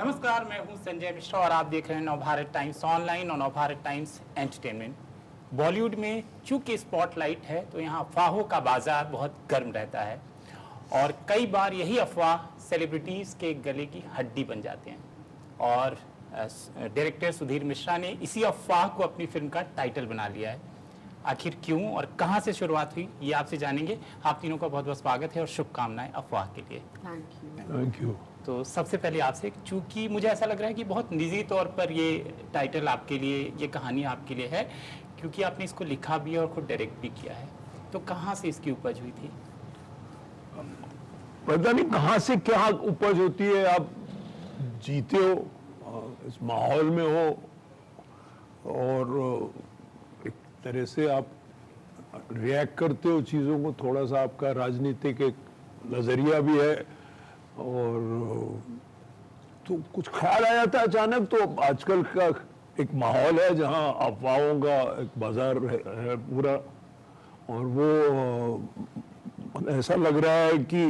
नमस्कार, मैं हूं संजय मिश्रा और आप देख रहे हैं नवभारत टाइम्स ऑनलाइन और नवभारत टाइम्स एंटरटेनमेंट। बॉलीवुड में चूंकि स्पॉटलाइट है तो यहाँ अफवाहों का बाजार बहुत गर्म रहता है और कई बार यही अफवाह सेलिब्रिटीज़ के गले की हड्डी बन जाते हैं। और डायरेक्टर सुधीर मिश्रा ने इसी अफवाह को अपनी फिल्म का टाइटल बना लिया है। आखिर क्यों और कहां से शुरुआत हुई ये आपसे जानेंगे। आप तीनों का बहुत बहुत स्वागत है और शुभकामनाएं अफवाह के लिए। Thank you. तो सबसे पहले आपसे, चूंकि मुझे ऐसा लग रहा है कि बहुत निजी तौर पर ये टाइटल आपके लिए, ये कहानी आपके लिए है, क्योंकि आपने इसको लिखा भी और खुद डायरेक्ट भी किया है, तो कहाँ से इसकी उपज हुई थी? पता नहीं कहाँ से क्या उपज होती है। आप जीते हो, इस माहौल में हो और एक तरह से आप रिएक्ट करते हो चीज़ों को। थोड़ा सा आपका राजनीतिक एक नज़रिया भी है और तो कुछ ख्याल आया था अचानक। तो आजकल का एक माहौल है जहाँ अफवाहों का एक बाजार है पूरा, और वो ऐसा लग रहा है कि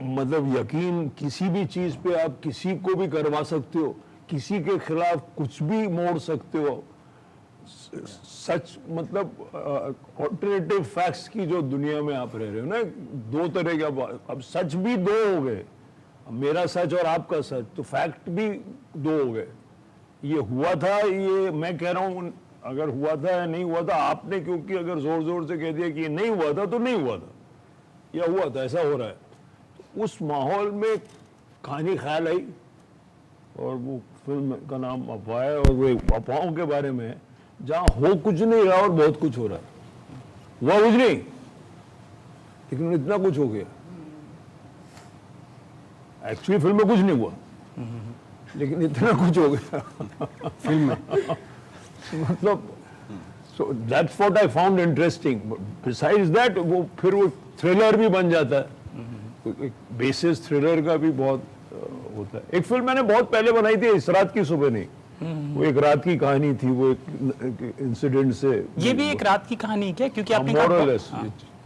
मतलब यकीन किसी भी चीज़ पे आप किसी को भी करवा सकते हो, किसी के खिलाफ कुछ भी मोड़ सकते हो। सच मतलब ऑल्टरनेटिव फैक्ट्स की जो दुनिया में आप रह रहे हो ना, दो तरह के अब सच भी दो हो गए, मेरा सच और आपका सच, तो फैक्ट भी दो हो गए। ये हुआ था, ये मैं कह रहा हूँ, अगर हुआ था या नहीं हुआ था, आपने क्योंकि अगर जोर जोर से कह दिया कि ये नहीं हुआ था तो नहीं हुआ था, या हुआ था, ऐसा हो रहा है। तो उस माहौल में कहानी ख्याल आई और वो फिल्म का नाम अफवाह है, और वो अफवाहों के बारे में है जहाँ हो कुछ नहीं रहा और बहुत कुछ हो रहा है। हुआ कुछ नहीं, लेकिन इतना कुछ हो गया। एक्चुअली फिल्म में कुछ नहीं हुआ, लेकिन इतना कुछ हो गया फिल्म में। मतलब so that's what I found interesting. Besides that वो फिर वो थ्रिलर भी बन जाता है। एक बेसिस थ्रिलर का भी बहुत होता है। एक फिल्म मैंने बहुत पहले बनाई थी, इस रात की सुबह नहीं, वो एक रात की कहानी थी, वो एक इंसिडेंट से। ये भी एक रात की कहानी क्या? क्योंकि आपने मोरलेस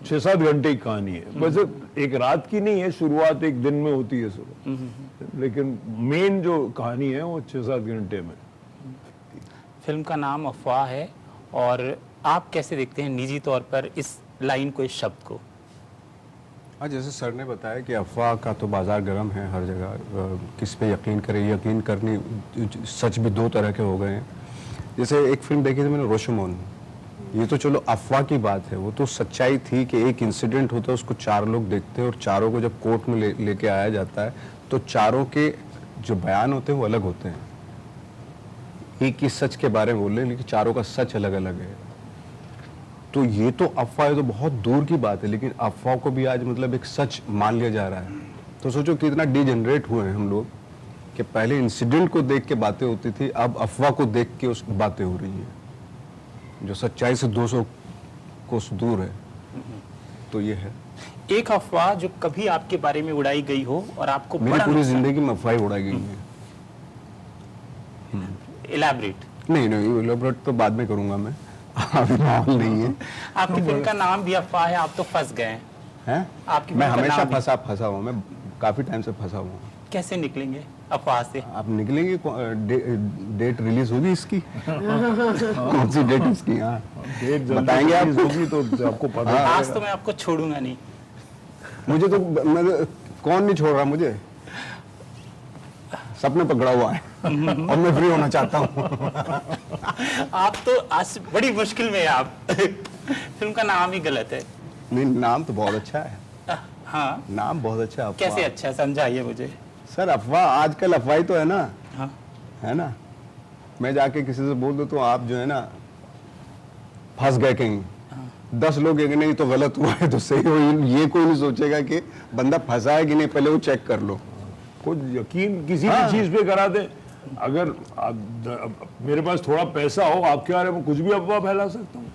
6-7 घंटे की कहानी है। वैसे एक रात की नहीं है, शुरुआत एक दिन में होती है सुबह, लेकिन मेन जो कहानी है वो 6-7 घंटे में। फिल्म का नाम अफवाह है, और आप कैसे देखते हैं निजी तौर पर इस लाइन को, इस शब्द को? हाँ, जैसे सर ने बताया कि अफवाह का तो बाजार गर्म है हर जगह, किस पे यकीन करें। यकीन करनी, सच भी दो तरह के हो गए हैं। जैसे एक फिल्म देखी थी मैंने, रोशमोन, ये तो चलो अफवाह की बात है, वो तो सच्चाई थी कि एक इंसिडेंट होता है, उसको 4 लोग देखते हैं और चारों को जब कोर्ट में लेके आया जाता है तो चारों के जो बयान होते हैं वो अलग होते हैं। एक ही सच के बारे में बोल रहे हैं लेकिन चारों का सच अलग अलग है। तो ये तो अफवाह तो बहुत दूर की बात है, लेकिन अफवाह को भी आज मतलब एक सच मान लिया जा रहा है। तो सोचो कितना डिजेनरेट हुए हैं हम लोग कि पहले इंसिडेंट को देख के बातें होती थी, अब अफवाह को देख के उस बातें हो रही हैं जो सच्चाई से 200 कोस दूर है। तो ये है एक अफवाह जो कभी आपके बारे में उड़ाई गई हो और आपको मेरी बड़ा पूरी जिंदगी में अफवाह उड़ाई गई है। इलैबोरेट। नहीं, इलैबोरेट तो बाद में करूंगा मैं, अभी माहौल नहीं है। आपकी फिल्म का नाम भी अफवाह है, आप तो फंस गए हैं? आपकी मैं फिल्म का हमेशा नाम फंसा हुआ, मैं काफी टाइम से फंसा हुआ हूँ। कैसे निकलेंगे अफवाह से? आप निकलेंगे, डेट रिलीज होगी इसकी? कौन सी डेट इसकी? हाँ, डेट बताएंगे आप होगी तो आपको पता। आज तो मैं आपको छोड़ूंगा नहीं। मुझे तो कौन नहीं छोड़ रहा, मुझे सपने पकड़ा हुआ है और मैं फ्री होना चाहता हूँ। आप तो आज बड़ी मुश्किल में है। आप फिल्म का नाम ही गलत है। नहीं, नाम तो बहुत अच्छा है। हाँ, नाम बहुत अच्छा है। अफवाह। कैसे अच्छा है, समझाइए मुझे। सर अफवाह, आजकल अफवाह तो है ना। हाँ, है ना। मैं जाके किसी से बोल दूं तो आप जो है ना फंस गए कहीं। 10 लोग कहेंगे नहीं तो गलत हुआ है तो सही हो, ये कोई नहीं सोचेगा कि बंदा फंसा है कि नहीं, पहले वो चेक कर लो। खुद यकीन किसी भी चीज पे करा दे। अगर मेरे पास थोड़ा पैसा हो, आपके बारे में कुछ भी अफवाह फैला सकता हूँ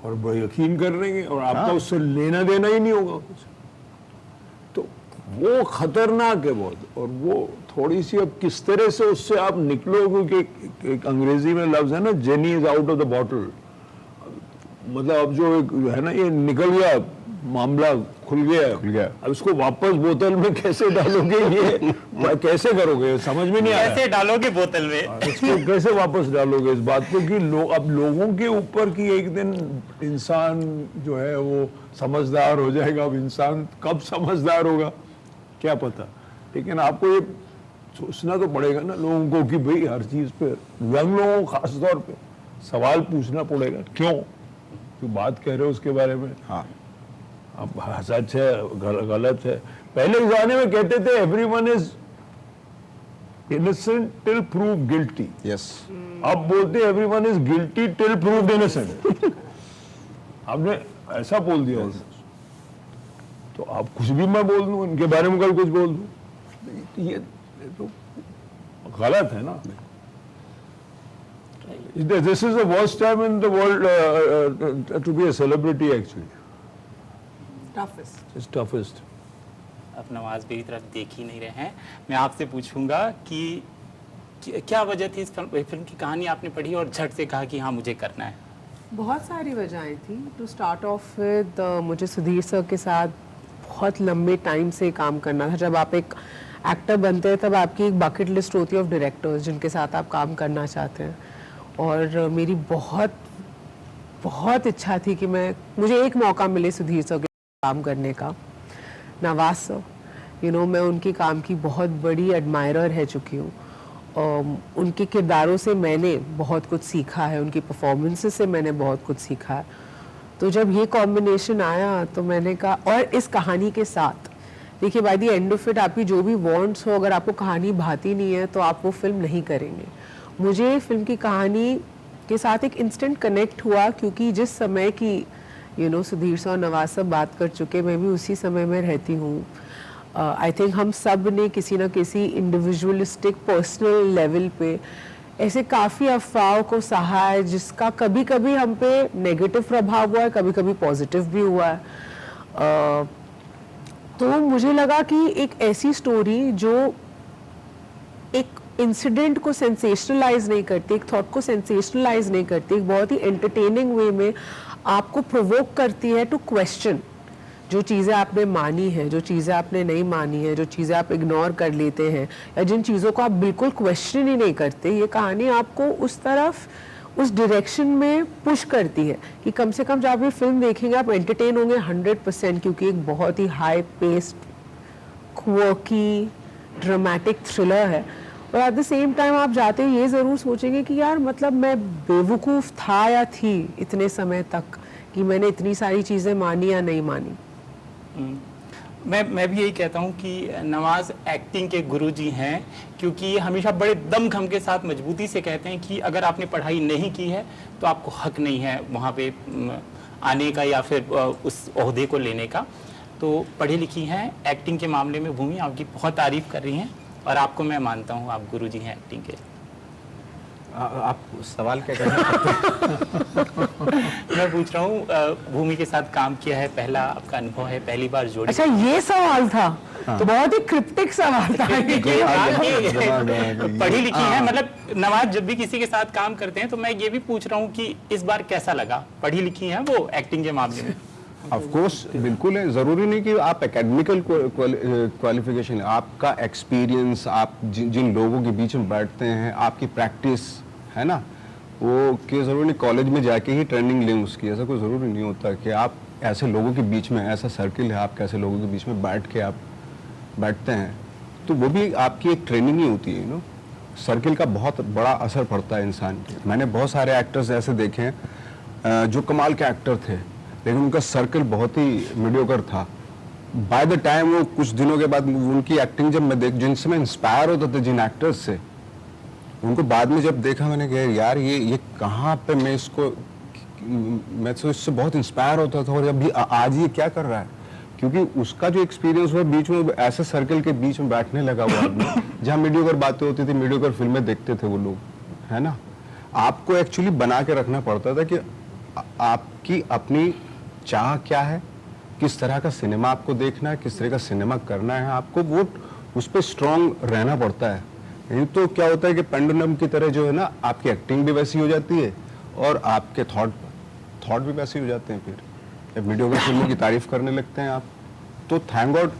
और वो यकीन कर लेंगे और आपका उससे लेना देना ही नहीं होगा कुछ। तो वो खतरनाक है बहुत। और वो थोड़ी सी, अब किस तरह से उससे आप निकलोगे कि एक अंग्रेजी में लफ्ज है ना, jenny is out of the bottle. मतलब अब जो एक है ना, ये निकल गया मामला खुल गया है। खुल गया। अब इसको वापस बोतल में कैसे डालोगे, ये कैसे करोगे, समझ में नहीं आ रहा कैसे डालोगे बोतल में? इसको कैसे वापस डालोगे इस बात को कि अब लोगों के ऊपर कि एक दिन इंसान जो है वो समझदार हो जाएगा। अब इंसान कब समझदार होगा क्या पता, लेकिन आपको ये सोचना तो पड़ेगा ना लोगों को कि भाई हर चीज पे, यंग लोगों को खास तौर पे सवाल पूछना पड़ेगा, क्यों बात कह रहे हो उसके बारे में। हाँ, अब सच है गलत है। पहले जमाने में कहते थे everyone is innocent till prove guilty, yes, अब बोलते हैं everyone is guilty till prove innocent. आपने ऐसा बोल दिया तो अब कुछ भी मैं बोल दूं इनके बारे में, कल कुछ बोल दूं, ये तो गलत है ना। This is the worst time in the world to be a celebrity actually. Toughest. It's toughest. अब नवाज मेरी तरफ देख ही नहीं रहे हैं। मैं आपसे पूछूंगा कि क्या वजह थी इस फिल्म की कहानी आपने पढ़ी और झट से कहा कि हाँ मुझे करना है? बहुत सारी वजहें थी। टू स्टार्ट ऑफ विद मुझे सुधीर सर के साथ बहुत लंबे टाइम से काम करना था। जब आप एक एक्टर बनते हैं तब आपकी एक बकेट लिस्ट होती है ऑफ डायरेक्टर्स जिनके साथ आप काम करना चाहते हैं, और मेरी बहुत बहुत इच्छा थी कि मुझे एक मौका मिले सुधीर सर के साथ काम करने का। नवाज सर, मैं उनके काम की बहुत बड़ी एडमायरर रह चुकी हूँ। उनके किरदारों से मैंने बहुत कुछ सीखा है, उनकी परफॉर्मेंसेस से मैंने बहुत कुछ सीखा है। तो जब ये कॉम्बिनेशन आया तो मैंने कहा, और इस कहानी के साथ देखिए by the end of it आपकी जो भी वांट्स हो, अगर आपको कहानी भाती नहीं है तो आप वो फिल्म नहीं करेंगे। मुझे फिल्म की कहानी के साथ एक इंस्टेंट कनेक्ट हुआ, क्योंकि जिस समय की सुधीर सर और नवाज साहब बात कर चुके, मैं भी उसी समय में रहती हूँ। आई थिंक हम सब ने किसी ना किसी इंडिविजुअलिस्टिक पर्सनल लेवल पे ऐसे काफ़ी अफवाहों को सहा है, जिसका कभी कभी हम पे नेगेटिव प्रभाव हुआ है, कभी कभी पॉजिटिव भी हुआ है। तो मुझे लगा कि एक ऐसी स्टोरी जो एक इंसिडेंट को सेंसेशनलाइज नहीं करती, एक थॉट को सेंसेशनलाइज नहीं करती, एक बहुत ही एंटरटेनिंग वे में आपको प्रोवोक करती है टू क्वेश्चन जो चीज़ें आपने मानी है, जो चीज़ें आपने नहीं मानी है, जो चीज़ें आप इग्नोर कर लेते हैं, या जिन चीज़ों को आप बिल्कुल क्वेश्चन ही नहीं करते। ये कहानी आपको उस तरफ, उस डायरेक्शन में पुश करती है कि कम से कम जब आप ये फिल्म देखेंगे आप एंटरटेन होंगे 100%, क्योंकि एक बहुत ही high paced, quirky, dramatic thriller है। और एट द सेम टाइम आप जाते ही ये ज़रूर सोचेंगे कि यार मतलब मैं बेवकूफ़ था या थी इतने समय तक कि मैंने इतनी सारी चीज़ें मानी या नहीं मानी। मैं भी यही कहता हूँ कि नवाज एक्टिंग के गुरुजी हैं, क्योंकि ये हमेशा बड़े दमखम के साथ मजबूती से कहते हैं कि अगर आपने पढ़ाई नहीं की है तो आपको हक नहीं है वहाँ पे आने का या फिर उस ओहदे को लेने का। तो पढ़ी लिखी हैं एक्टिंग के मामले में। भूमि आपकी बहुत तारीफ कर रही हैं और आपको मैं मानता हूँ आप गुरुजी हैं एक्टिंग के। आप सवाल क्या कर रहे हैं? मैं पूछ रहा हूँ भूमि के साथ काम किया है, पहला आपका अनुभव है, पहली बार जोड़ी। अच्छा ये सवाल था, तो बहुत ही क्रिप्टिक सवाल था। पढ़ी लिखी है, मतलब नवाज जब भी किसी के साथ काम करते हैं तो मैं ये भी पूछ रहा हूँ कि इस बार कैसा लगा? पढ़ी लिखी है वो एक्टिंग के मामले में? ऑफ कोर्स बिल्कुल है, ज़रूरी नहीं कि आप एकेडमिकल क्वालिफिकेशन, आपका एक्सपीरियंस, आप जिन लोगों के बीच में बैठते हैं, आपकी प्रैक्टिस है ना, वो कि ज़रूरी नहीं कॉलेज में जाके ही ट्रेनिंग लें उसकी, ऐसा कोई ज़रूरी नहीं होता कि आप ऐसे लोगों के बीच में, ऐसा सर्किल है आप कैसे लोगों के बीच में बैठ के आप बैठते हैं, तो वो भी आपकी एक ट्रेनिंग ही होती है। सर्किल का बहुत बड़ा असर पड़ता है इंसान के। मैंने बहुत सारे एक्टर्स ऐसे देखे हैं जो कमाल के एक्टर थे, लेकिन उनका सर्कल बहुत ही मीडियोकर था। बाय द टाइम वो कुछ दिनों के बाद उनकी एक्टिंग जब मैं जिनसे मैं इंस्पायर होता था, जिन एक्टर्स से, उनको बाद में जब देखा मैंने कहा यार ये कहाँ पे मैं तो इससे बहुत इंस्पायर होता था, और अभी आज ये क्या कर रहा है, क्योंकि उसका जो एक्सपीरियंस हुआ बीच में ऐसे सर्कल के बीच में बैठने लगा हुआ आदमी जहाँ मीडियोकर बातें होती थी, मीडियोकर फिल्में देखते थे वो लोग, है ना। आपको एक्चुअली बना के रखना पड़ता था कि आपकी अपनी चाह क्या है, किस तरह का सिनेमा आपको देखना है, किस तरह का सिनेमा करना है, आपको वो उस पर स्ट्रांग रहना पड़ता है। नहीं तो क्या होता है कि पेंडुलम की तरह जो है ना, आपकी एक्टिंग भी वैसी हो जाती है और आपके थॉट भी वैसे हो जाते हैं फिर। मीडियोकर फिल्मों की तारीफ करने लगते हैं आप, तो थैंक गॉड,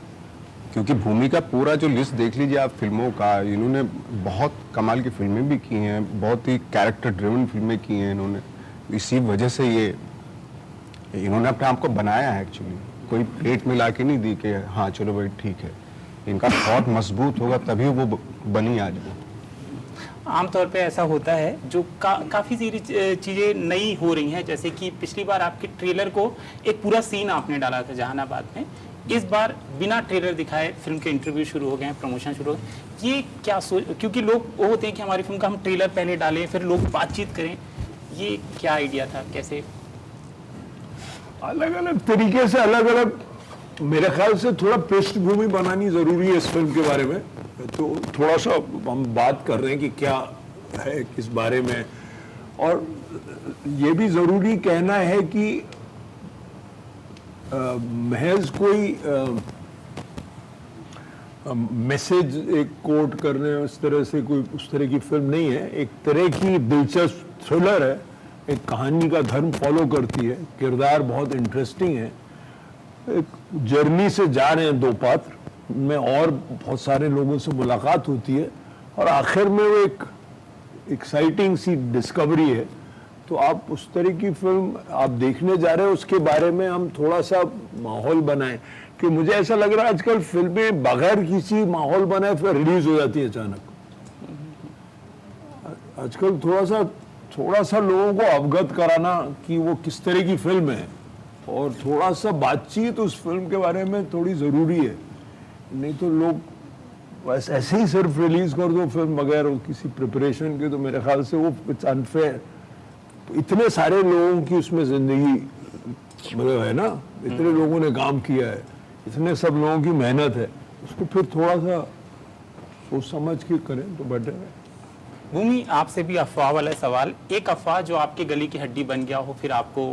क्योंकि भूमि का पूरा जो लिस्ट देख लीजिए आप फिल्मों का, इन्होंने बहुत कमाल की फिल्में भी की हैं, बहुत ही कैरेक्टर ड्रिवन फिल्में की हैं इन्होंने। इसी वजह से ये इन्होंने अपने आप को बनाया है एक्चुअली, कोई प्लेट में ला के नहीं दी कि हाँ चलो भाई ठीक है, इनका थॉट मजबूत होगा तभी वो बनी आज वो। आमतौर पे ऐसा होता है जो काफ़ी सारी चीज़ें नई हो रही हैं, जैसे कि पिछली बार आपके ट्रेलर को एक पूरा सीन आपने डाला था जहानाबाद में, इस बार बिना ट्रेलर दिखाए फिल्म के इंटरव्यू शुरू हो गए हैं, प्रमोशन शुरू हो गए। ये क्या क्योंकि लोग वो होते हैं कि हमारी फिल्म का हम ट्रेलर पहले डालें फिर लोग बातचीत करें, ये क्या आइडिया था, कैसे? अलग अलग तरीके से अलग अलग, मेरे ख्याल से थोड़ा पृष्ठभूमि बनानी जरूरी है इस फिल्म के बारे में। तो थोड़ा सा हम बात कर रहे हैं कि क्या है किस बारे में, और ये भी जरूरी कहना है कि महज कोई मैसेज एक कोट करने उस तरह से कोई उस तरह की फिल्म नहीं है, एक तरह की दिलचस्प थ्रिलर है, एक कहानी का धर्म फॉलो करती है, किरदार बहुत इंटरेस्टिंग है, एक जर्नी से जा रहे हैं दो पात्र में और बहुत सारे लोगों से मुलाकात होती है और आखिर में वो एक एक्साइटिंग सी डिस्कवरी है। तो आप उस तरह की फिल्म आप देखने जा रहे हो, उसके बारे में हम थोड़ा सा माहौल बनाएं, कि मुझे ऐसा लग रहा है आजकल फिल्में बगैर किसी माहौल बनाए फिर रिलीज हो जाती है अचानक। आजकल थोड़ा सा लोगों को अवगत कराना कि वो किस तरह की फिल्म है और थोड़ा सा बातचीत उस फिल्म के बारे में थोड़ी ज़रूरी है, नहीं तो लोग बस ऐसे ही सिर्फ रिलीज कर दो फिल्म बगैर किसी प्रिपरेशन के, तो मेरे ख्याल से वो इट्स अनफेयर। इतने सारे लोगों की उसमें जिंदगी मतलब है ना, इतने लोगों ने काम किया है, इतने सब लोगों की मेहनत है, उसको फिर थोड़ा सा सोच समझ के करें तो बेटर है। भूमि, आपसे भी अफवाह वाला सवाल, एक अफवाह जो आपके गले की हड्डी बन गया हो, फिर आपको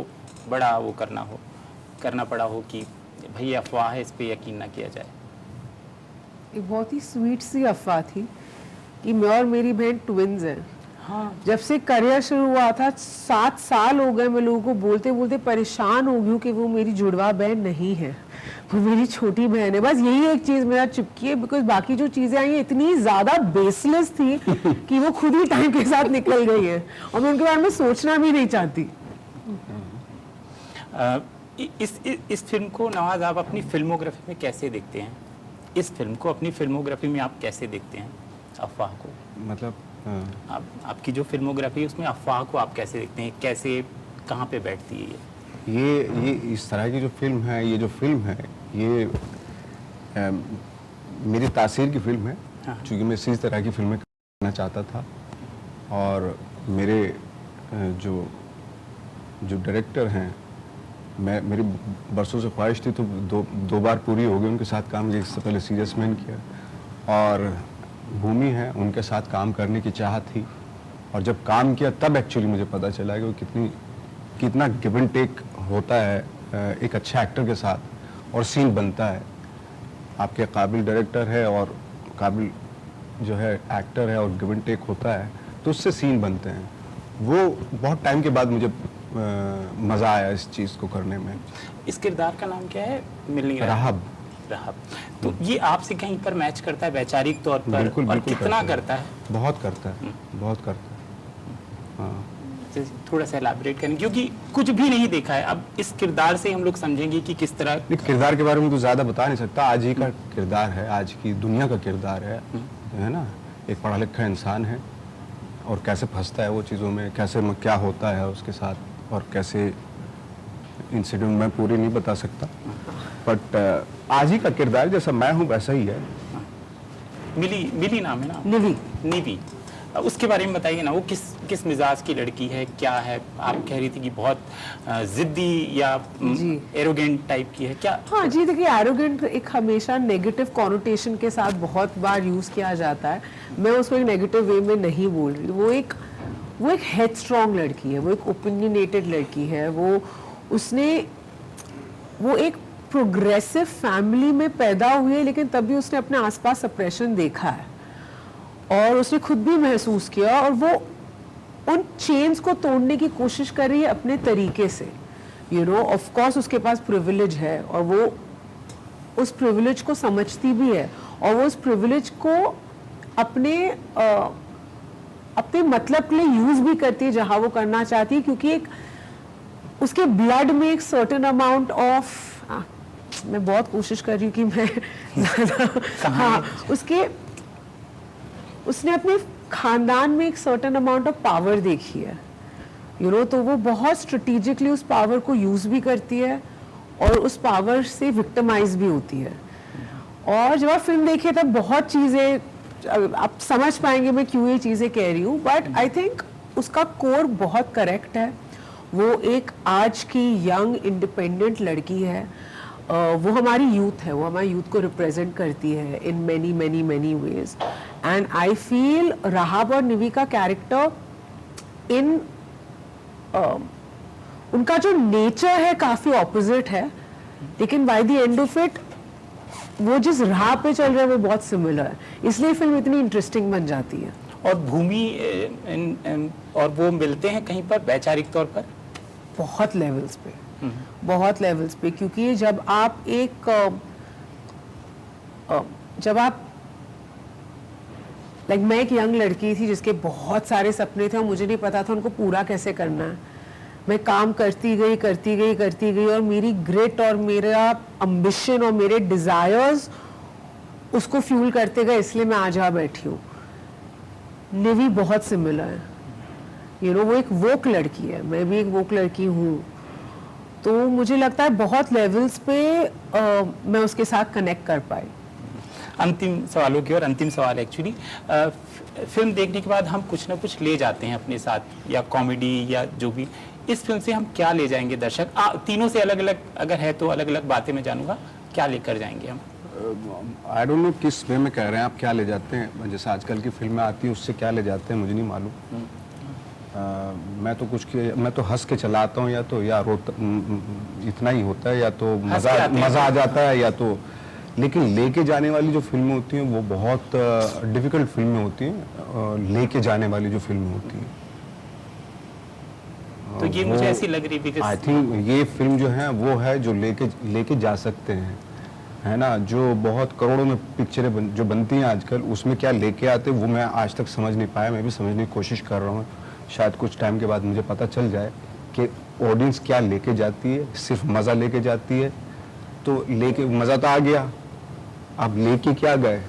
बड़ा वो करना पड़ा हो कि भाई ये अफवाह है, इस पे यकीन ना किया जाए। एक बहुत ही स्वीट सी अफवाह थी कि मैं और मेरी बहन ट्विंस हैं। हाँ, जब से करियर शुरू हुआ था 7 साल हो गए, मैं लोगों को बोलते बोलते परेशान हो गई हूँ कि वो मेरी जुड़वा बहन नहीं है, वो मेरी छोटी बहन है। बस यही एक चीज मेरा चिपकी है, बिकॉज बाकी जो चीजें आई हैं इतनी ज्यादा बेसलेस थी कि वो खुद ही टाइम के साथ निकल गई है और मैं उनके बारे में सोचना भी नहीं चाहती। इस फिल्म को नवाज आप अपनी फिल्मोग्राफी में कैसे देखते हैं? इस फिल्म को अपनी फिल्मोग्राफी में आप कैसे देखते हैं अफवाह को? मतलब आपकी जो फिल्मोग्राफी है उसमें अफवाह को आप कैसे देखते हैं, कैसे कहाँ पे बैठती है ये इस तरह की जो फिल्म है, ये जो फिल्म है ये मेरी तासीर की फिल्म है, क्योंकि मैं इसी तरह की फिल्में करना चाहता था और मेरे जो डायरेक्टर हैं, मेरी बरसों से ख्वाहिश थी, तो दो बार पूरी हो गई उनके साथ काम, इससे पहले सीरियस मैन किया और भूमि है, उनके साथ काम करने की चाहत थी और जब काम किया तब एक्चुअली मुझे पता चला कि कितना गिव एंड टेक होता है एक अच्छा एक्टर के साथ और सीन बनता है। आपके काबिल डायरेक्टर है और काबिल जो है एक्टर है और गिव एंड टेक होता है तो उससे सीन बनते हैं। वो बहुत टाइम के बाद मुझे मज़ा आया इस चीज़ को करने में। इस किरदार का नाम क्या है? मिल नहीं रहा। राहब। तो ये आपसे कहीं पर मैच करता है वैचारिक तौर पर? बिल्कुल, और बिल्कुल कितना करता है? बहुत करता है, बहुत करता है। हाँ, थोड़ा सा एलैबोरेट करें, क्योंकि कुछ भी नहीं देखा है। अब इस किरदार से हम लोग समझेंगे कि किस तरह। किरदार के बारे में तो ज़्यादा बता नहीं सकता, आज ही का किरदार है, आज की दुनिया का किरदार है ना। एक पढ़ा लिखा इंसान है और कैसे फंसता है वो चीज़ों में, कैसे क्या होता है उसके साथ और कैसे इंसिडेंट मैं पूरी नहीं बता सकता, बट आज ही का किरदार जैसा मैं हूँ वैसा ही है। मिली नाम है ना? निवी। उसके बारे में बताइए ना, वो किस मिजाज की लड़की है, क्या है? आप कह रही थी कि बहुत जिद्दी या एरोगेंट टाइप की है क्या? हाँ जी, देखिए एरोगेंट एक हमेशा नेगेटिव कॉनोटेशन के साथ बहुत बार यूज किया जाता है, मैं उसको एक नेगेटिव वे में नहीं बोल रही। वो एक हेड स्ट्रॉन्ग लड़की है, वो एक ओपिनियनेटेड लड़की है, वो एक प्रोग्रेसिव फैमिली में पैदा हुई है, लेकिन तब भी उसने अपने आसपास सप्रेशन देखा है और उसने खुद भी महसूस किया और वो उन चेन्स को तोड़ने की कोशिश कर रही है अपने तरीके से। यू नो ऑफ कोर्स उसके पास प्रिविलेज है और वो उस प्रिविलेज को समझती भी है और वो उस प्रिविलेज को अपने अपने मतलब के लिए यूज भी करती है जहां वो करना चाहती है, क्योंकि एक उसके ब्लड में एक सर्टेन अमाउंट ऑफ, मैं बहुत कोशिश कर रही हूँ कि मैं हाँ उसने अपने खानदान में एक सर्टेन अमाउंट ऑफ पावर देखी है, यू नो, तो वो बहुत स्ट्रेटेजिकली उस पावर को यूज भी करती है और उस पावर से विक्टिमाइज भी होती है। और जब आप फिल्म देखे तब बहुत चीजें आप समझ पाएंगे मैं क्यों ये चीजें कह रही हूँ, बट आई थिंक उसका कोर बहुत करेक्ट है। वो एक आज की यंग इंडिपेंडेंट लड़की है, वो हमारी यूथ है, वो हमारी यूथ को रिप्रेजेंट करती है in many many many ways. And I feel Rahab और निवी का कैरेक्टर इन उनका जो नेचर है काफी ऑपोजिट है, लेकिन by the end of it वो जिस राह पे चल रहे हैं वो बहुत सिमिलर है, इसलिए फिल्म इतनी इंटरेस्टिंग बन जाती है। और भूमि और वो मिलते हैं कहीं पर वैचारिक तौर पर बहुत लेवल्स पे, बहुत लेवल्स पे, क्योंकि जब आप मैं एक यंग लड़की थी जिसके बहुत सारे सपने थे और मुझे नहीं पता था उनको पूरा कैसे करना है। मैं काम करती गई और मेरी ग्रिट और मेरा अम्बिशन और मेरे डिजायर्स उसको फ्यूल करते गए, इसलिए मैं आज यहाँ बैठी हूँ। निवी बहुत सिमिलर है, यू नो, वो एक वोक लड़की है, मैं भी एक वोक लड़की हूँ, तो मुझे लगता है बहुत लेवल्स पे मैं उसके साथ कनेक्ट कर पाई। अंतिम सवालों की और अंतिम सवाल एक्चुअली, फिल्म देखने के बाद हम कुछ ना कुछ ले जाते हैं अपने साथ, या कॉमेडी या जो भी। इस फिल्म से हम क्या ले जाएंगे दर्शक? तीनों से अलग अलग अगर है तो अलग अलग बातें मैं जानूंगा, क्या लेकर जाएंगे हम? आई डोंट नो किस वे में कह रहे हैं आप, क्या ले जाते हैं, जैसे आजकल की फिल्में आती है उससे क्या ले जाते हैं मुझे नहीं मालूम। मैं तो हंस के चलाता हूँ, या रोता, इतना ही होता है, या तो मजा आ जाता है, या तो, लेकिन लेके जाने वाली जो फिल्में होती हैं वो बहुत डिफिकल्ट फिल्में होती हैं, लेके जाने वाली जो फिल्में होती हैं। तो ये मुझे ऐसी लग रही बिकॉज़ आई थिंक ये फिल्म जो है वो है जो लेके जा सकते हैं, है ना। जो बहुत करोड़ों में पिक्चरें जो बनती हैं आजकल, उसमें क्या लेके आते वो मैं आज तक समझ नहीं पाया। मैं भी समझने की कोशिश कर रहा हूँ, शायद कुछ टाइम के बाद मुझे पता चल जाए कि ऑडियंस क्या लेके जाती है। सिर्फ मज़ा लेके जाती है, तो लेके मज़ा तो आ गया, अब लेके क्या गए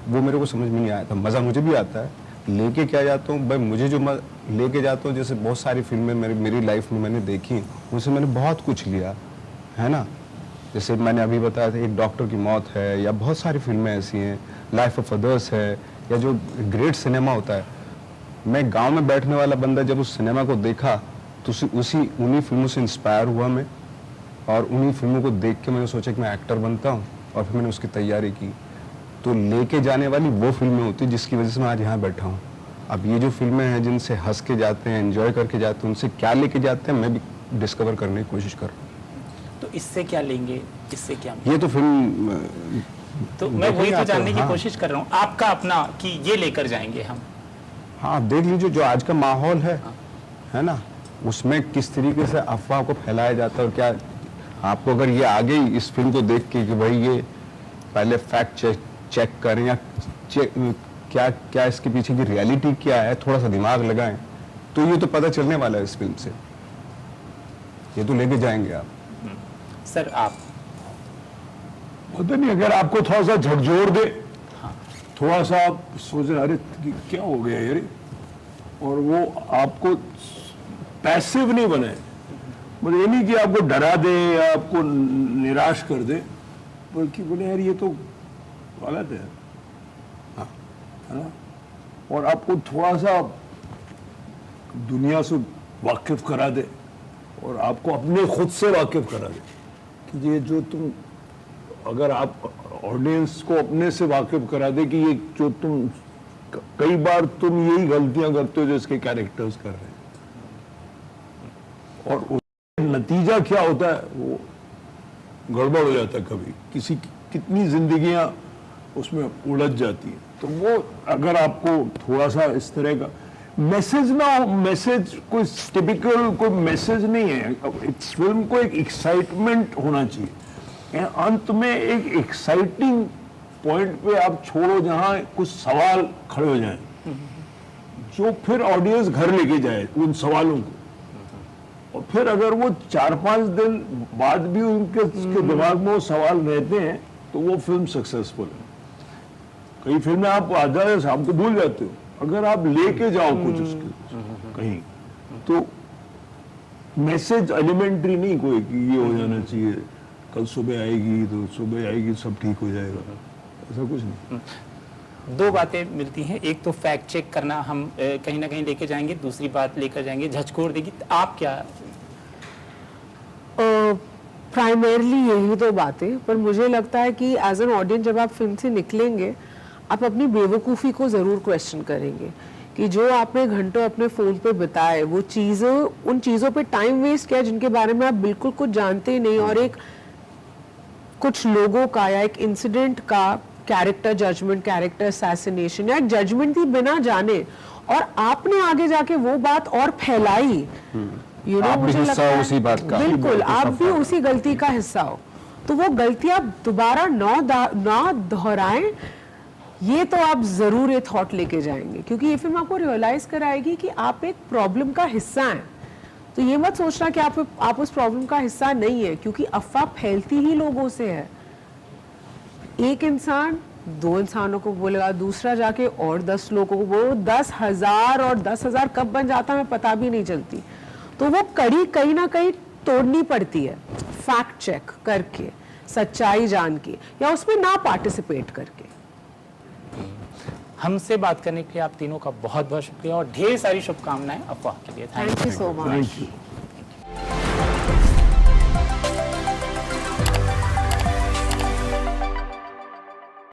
वो मेरे को समझ में नहीं आया था। मज़ा मुझे भी आता है, लेके क्या जाता हूँ भाई, मुझे जो लेके जाता हूँ, जैसे बहुत सारी फिल्में मेरी लाइफ में मैंने देखी, उनसे मैंने बहुत कुछ लिया, है ना। जैसे मैंने अभी बताया था एक डॉक्टर की मौत है, या बहुत सारी फिल्में ऐसी हैं, लाइफ ऑफ अदर्स है, या जो ग्रेट सिनेमा होता है। मैं गांव में बैठने वाला बंदा जब उस सिनेमा को देखा तो उन्हीं फिल्मों से इंस्पायर हुआ मैं, और उन्हीं फिल्मों को देख के मैंने सोचा कि मैं एक्टर बनता हूँ, और फिर मैंने उसकी तैयारी की। तो लेके जाने वाली वो फिल्में होती हैं जिसकी वजह से मैं आज यहाँ बैठा हूँ। अब ये जो फिल्में हैं जिनसे हंस के जाते हैं, एंजॉय करके जाते हैं, उनसे क्या लेके जाते हैं मैं भी डिस्कवर करने की कोशिश कर रहा हूँ। तो इससे क्या लेंगे, इससे क्या? ये तो फिल्म तो मैं वही तो जानने की कोशिश कर रहा हूँ, आपका अपना कि ये लेकर जाएंगे हम। हाँ, देख लीजिए जो आज का माहौल है ना, उसमें किस तरीके से अफवाह को फैलाया जाता है। और क्या आपको अगर ये आ गई इस फिल्म को देख के कि भाई ये पहले फैक्ट चेक करें, या क्या इसके पीछे की रियलिटी क्या है, थोड़ा सा दिमाग लगाएं, तो ये तो पता चलने वाला है इस फिल्म से। ये तो लेके जाएंगे आप। सर आप पता नहीं, अगर आपको थोड़ा सा झकझोर दे, थोड़ा सा आप सोच रहे अरे क्या हो गया यार, और वो आपको पैसिव नहीं बने, मतलब ये नहीं कि आपको डरा दे या आपको निराश कर दे, बल्कि बोले यार ये तो गलत है, हाँ, है ना। और आपको थोड़ा सा दुनिया से वाकिफ करा दे, और आपको अपने खुद से वाकिफ करा दे कि ये जो तुम, अगर आप ऑडियंस को अपने से वाकिफ करा दे कि ये जो तुम कई बार तुम यही गलतियां करते हो जो इसके कैरेक्टर्स कर रहे हैं, और नतीजा क्या होता है वो गड़बड़ हो जाता है। कभी किसी कितनी जिंदगियां उसमें उलझ जाती है। तो वो अगर आपको थोड़ा सा इस तरह का, मैसेज ना हो, मैसेज कोई टिपिकल कोई मैसेज नहीं है। अब इस फिल्म को एक एक्साइटमेंट होना चाहिए, अंत में एक एक्साइटिंग पॉइंट पे आप छोड़ो जहां कुछ सवाल खड़े हो जाएं, जो फिर ऑडियंस घर लेके जाए उन सवालों को। और फिर अगर वो 4-5 दिन बाद भी उनके दिमाग में वो सवाल रहते हैं तो वो फिल्म सक्सेसफुल है। कई फिल्में आप आ जाए शाम को भूल जाते हो, अगर आप लेके जाओ कुछ उसके कहीं, तो मैसेज एलिमेंट्री नहीं कोई कि ये हो जाना चाहिए, कल सुबह आएगी तो सुबह आएगी सब ठीक हो जाएगा, ऐसा कुछ नहीं। दो बातें मिलती हैं, एक तो फैक्ट चेक करना हम कहीं ना कहीं लेके जाएंगे, दूसरी बात लेकर जाएंगे झकझोर देगी। आप क्या? प्राइमरली यही तो बातें, पर मुझे लगता है कि एज एन ऑडियंस जब आप फिल्म से निकलेंगे आप अपनी बेवकूफ़ी को ज़रूर क्वेश्चन करेंगे कि जो आपने घंटों अपने फ़ोन पे बिताए वो चीज़ों उन चीज़ों पे टाइम वेस्ट किया जिनके बारे में आप बिल्कुल कुछ जानते ही नहीं, और एक कुछ लोगों का या एक इंसिडेंट का कैरेक्टर जजमेंट, कैरेक्टर असैसिनेशन या जजमेंट ही बिना जाने, और आपने आगे जाके वो बात और फैलाई, यू नो, आप भी मुझे हिस्सा लगता हो है उसी बात का। बिल्कुल आप भी उसी गलती का हिस्सा हो, तो वो गलती आप दोबारा ना दोहराएं, ये तो आप जरूर ये थॉट लेके जाएंगे, क्योंकि ये फिल्म आपको रियलाइज कराएगी कि आप एक प्रॉब्लम का हिस्सा हैं। तो ये मत सोचना कि आप उस प्रॉब्लम का हिस्सा नहीं है, क्योंकि अफवाह फैलती ही लोगों से है। एक इंसान 2 इंसानों को बोलेगा, दूसरा जाके और 10 लोगों को, वो 10,000 और 10,000 कब बन जाता है पता भी नहीं चलती। तो वो कड़ी कहीं ना कहीं तोड़नी पड़ती है, फैक्ट चेक करके, सच्चाई जान के, या उसमें ना पार्टिसिपेट करके। हमसे बात करने के लिए आप तीनों का बहुत बहुत शुक्रिया और ढेर सारी शुभकामनाएं अफवाह के लिए। Thank you so much. Thank you.